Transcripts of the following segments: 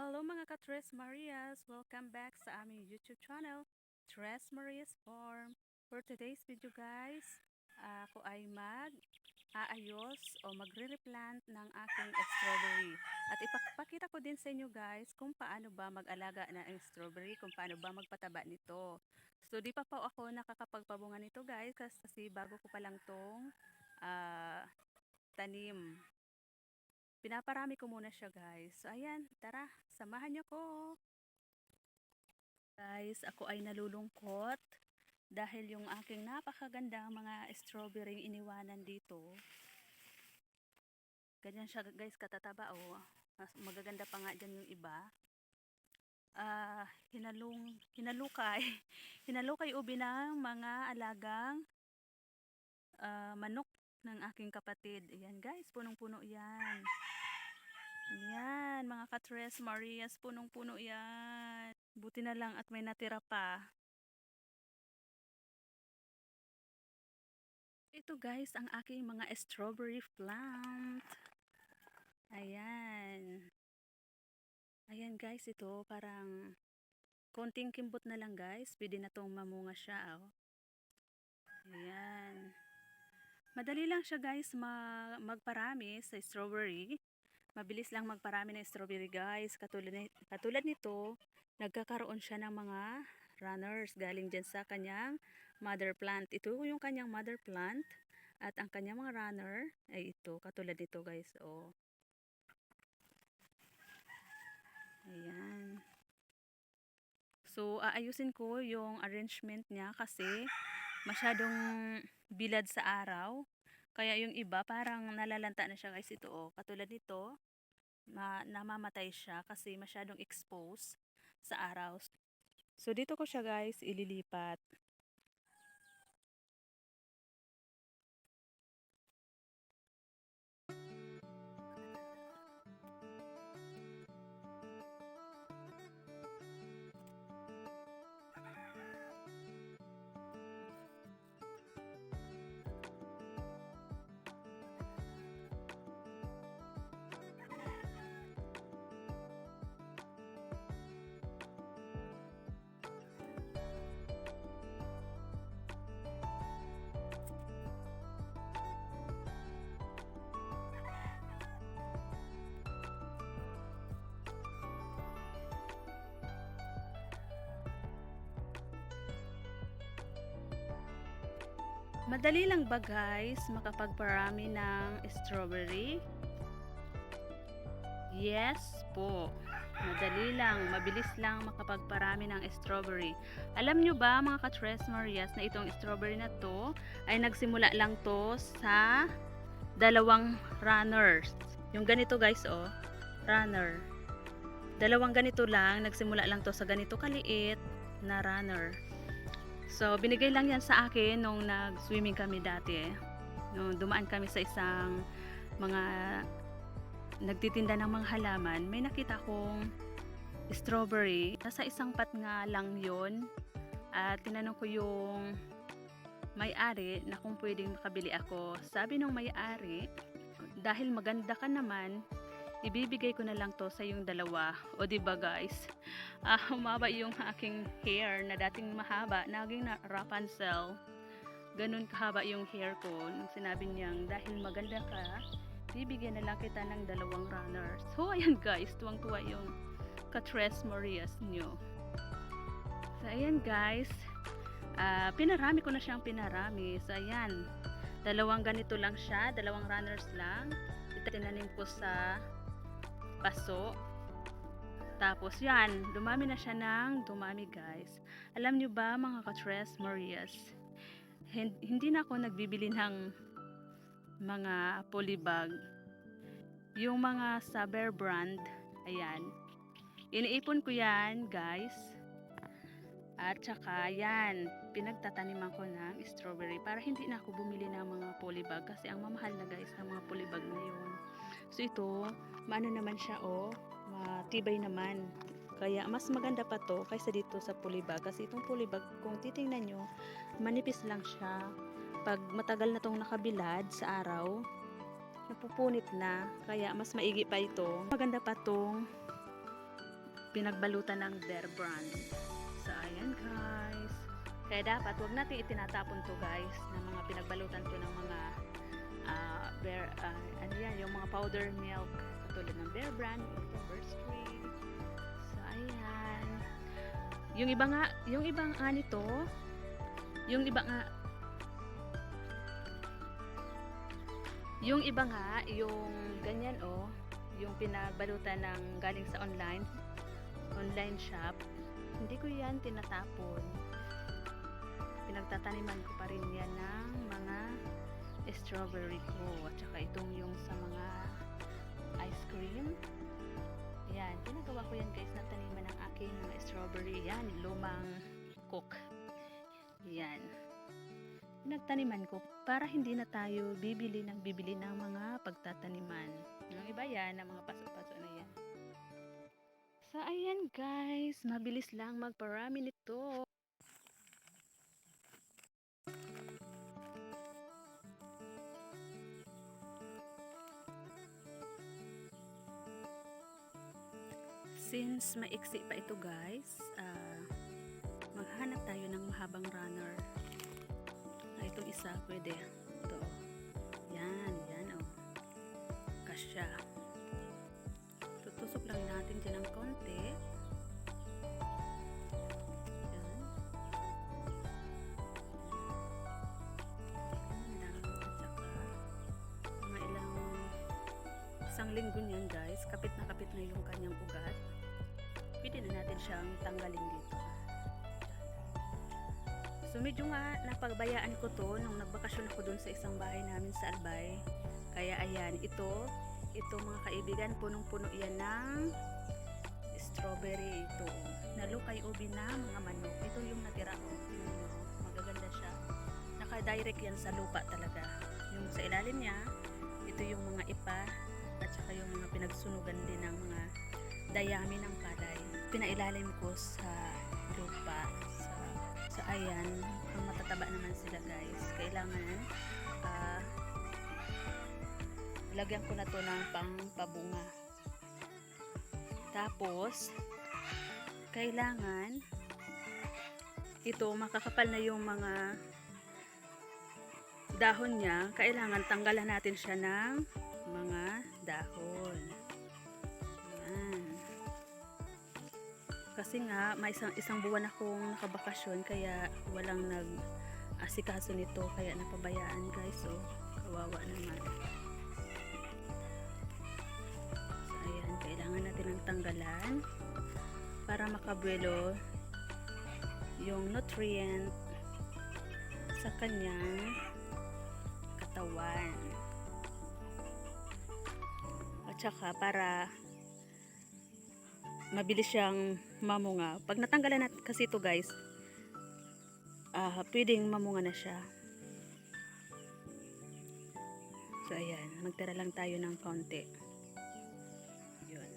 Hello mga ka-Tres Marias! Welcome back sa aming YouTube channel, Tres Marias Farm. For today's video guys, ako ay mag-aayos o magre-replant ng aking strawberry. At ipapakita ko din sa inyo guys kung paano ba mag-alaga ng strawberry, kung paano ba magpataba nito. So di pa po ako nakakapagpabunga nito guys kasi bago ko pa lang tong tanim. Pinaparami ko muna siya guys. So ayan, tara, samahan niyo ko. Guys, ako ay nalulungkot dahil yung aking napakagandang mga strawberry iniwanan dito. Ganyan siya guys, katataba oh. Mas magaganda pa nga dyan yung iba. Hinalukay. Hinalukay ubi ng mga alagang manok ng aking kapatid. Ayan guys, punong-puno yan. Yan, mga ka-Tres Marias, punong-puno yan. Buti na lang at may natira pa. Ito guys, ang aking mga strawberry plant. Ayan. Ayan guys, ito parang konting kimbot na lang guys. Pwede na tong mamunga siya. Oh. Ayan. Madali lang siya guys magparami sa strawberry. Mabilis lang magparami ng strawberry guys. Katulad nito, nagkakaroon siya ng mga runners galing dyan sa kanyang mother plant. Ito yung kanyang mother plant. At ang kanyang mga runner ay ito. Katulad nito guys. Oh. Ayan. So, aayusin ko yung arrangement niya kasi masyadong bilad sa araw. Kaya yung iba parang nalalanta na siya guys. Ito oh. Katulad nito. Namamatay siya kasi masyadong exposed sa araw. So dito ko siya guys ililipat. Madali lang ba guys makapagparami ng strawberry? Yes po. Madali lang, mabilis lang makapagparami ng strawberry. Alam nyo ba mga ka-Tres Marias na itong strawberry na to ay nagsimula lang to sa dalawang runners. Yung ganito guys oh, runner. Dalawang ganito lang, nagsimula lang to sa ganito kaliit na runner. So, binigay lang yan sa akin nung nag-swimming kami dati. Nung dumaan kami sa isang mga nagtitinda ng mga halaman, may nakita kong strawberry. Nasa isang pat nga lang yon. At tinanong ko yung may-ari na kung pwedeng makabili ako. Sabi nung may-ari, dahil maganda ka naman, ibibigay ko na lang to sa yung dalawa. O diba guys, humaba yung aking hair na dating mahaba, naging na Rapunzel. Ganun kahaba yung hair ko. Nung sinabi niyang dahil maganda ka, bibigyan na lang kita ng dalawang runners. So ayan guys, tuwang-tuwa yung ka-Tres Marias nyo. So ayan guys, pinarami ko na siyang pinarami. So ayan, dalawang ganito lang siya, dalawang runners lang. Itinanim ko sa paso. Tapos yan, dumami na siya ng dumami guys. Alam nyo ba mga ka-Tres Marias, hindi na ako nagbibili ng mga polybag. Yung mga sa Bear brand, ayan. Iniipon ko yan guys. At saka yan, pinagtataniman ko ng strawberry para hindi na ako bumili ng mga polybag kasi ang mamahal na guys ng mga polybag na yun. So ito, maano naman siya oh, matibay naman. Kaya mas maganda pa to kaysa dito sa polybag kasi itong polybag kung titingnan nyo, manipis lang siya. Pag matagal na tong nakabilad sa araw, napupunit na. Kaya mas maigi pa ito. Maganda pa tong pinagbalutan ng Bear Brand. So ayan guys, kaya dapat wag natin itinatapon to guys, na mga pinagbalutan to ng mga ano yan, yung mga powder milk katulad ng Bear Brand, ito Burst Cream. So ayan, yung ibang nito, yung iba nga yung ganyan yung pinagbalutan ng galing sa online shop, hindi ko yan tinatapon, pinagtataniman ko pa rin yan ng mga strawberry ko, at saka itong yung sa mga ice cream. Yan, ginagawa ko yan guys, na taniman ng aking mga strawberry. Yan, lumang cook. Yan, pinagtaniman ko para hindi na tayo bibili ng mga pagtataniman. Yung iba yan, ng mga paso-paso na yan. So ayan guys, mabilis lang magparami nito. Since maiksi pa ito guys, maghanap tayo ng mahabang runner. Itong isa pwede. Ito. Yan kasya. Tutusok lang natin dyan ng konti. Yan. At saka mga isang linggo niyan guys, kapit na yung kanyang ugat. Pwede na natin siyang tanggalin dito. So medyo nga napagbayaan ko to nung nagbakasyon ako dun sa isang bahay namin sa Albay. Kaya ayan, ito mga kaibigan, punong-puno yan ng strawberry. Ito nalukay ubi na mga manok. Ito yung natira magaganda siya. Naka-direct yan sa lupa talaga. Yung sa ilalim niya, ito yung mga ipa at saka yung mga pinagsunugan din ng mga dayami ng palay. Pinailalim ko sa lupa. So ayan, ang matataba naman sila guys. Kailangan lagyan ko na to ng pangpabunga. Tapos kailangan ito makakapal na yung mga dahon niya. Kailangan tanggalan natin siya ng mga dahon. Ayan. Kasi nga may isang buwan akong nakabakasyon, kaya walang nag-asikaso nito, kaya napabayaan guys. So kawawa naman. So ayan, kailangan natin ng tanggalan para makabuelo yung nutrient sa kanyang katawan. At saka para mabilis siyang mamunga. Pag natanggalan natin kasi ito guys, pwedeng mamunga na siya. So ayan, magtira lang tayo ng kaunti. Yun.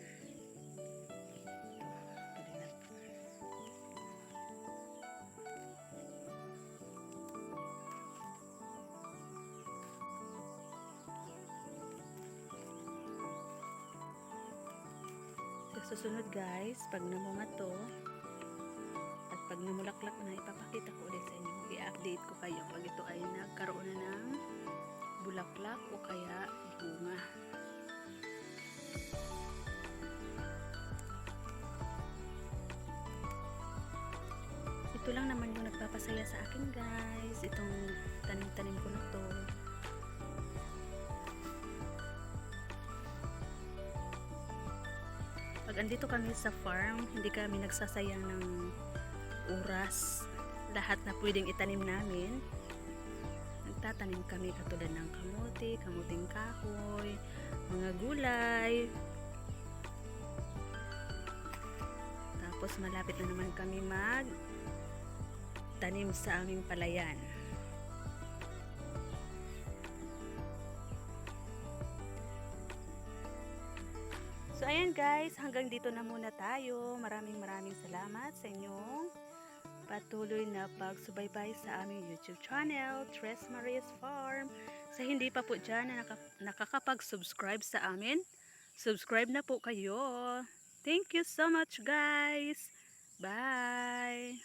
Susunod guys, pag namunga to at pag namulaklak na, ipapakita ko ulit sa inyo, i-update ko kayo pag ito ay nagkaroon na ng bulaklak o kaya bunga. Ito lang naman yung nagpapasaya sa akin guys, itong tanim-tanim ko na to. Pag andito kami sa farm, hindi kami nagsasayang ng oras. Lahat na pwedeng itanim namin, nagtatanim kami katulad ng kamote, kamuting kahoy, mga gulay. Tapos malapit na naman kami mag-tanim sa aming palayan. So ayan guys, hanggang dito na muna tayo. Maraming salamat sa inyong patuloy na pagsubaybay sa aming YouTube channel, Tres Marias Farm. Sa hindi pa po dyan na nakakapag-subscribe sa amin, subscribe na po kayo. Thank you so much guys. Bye.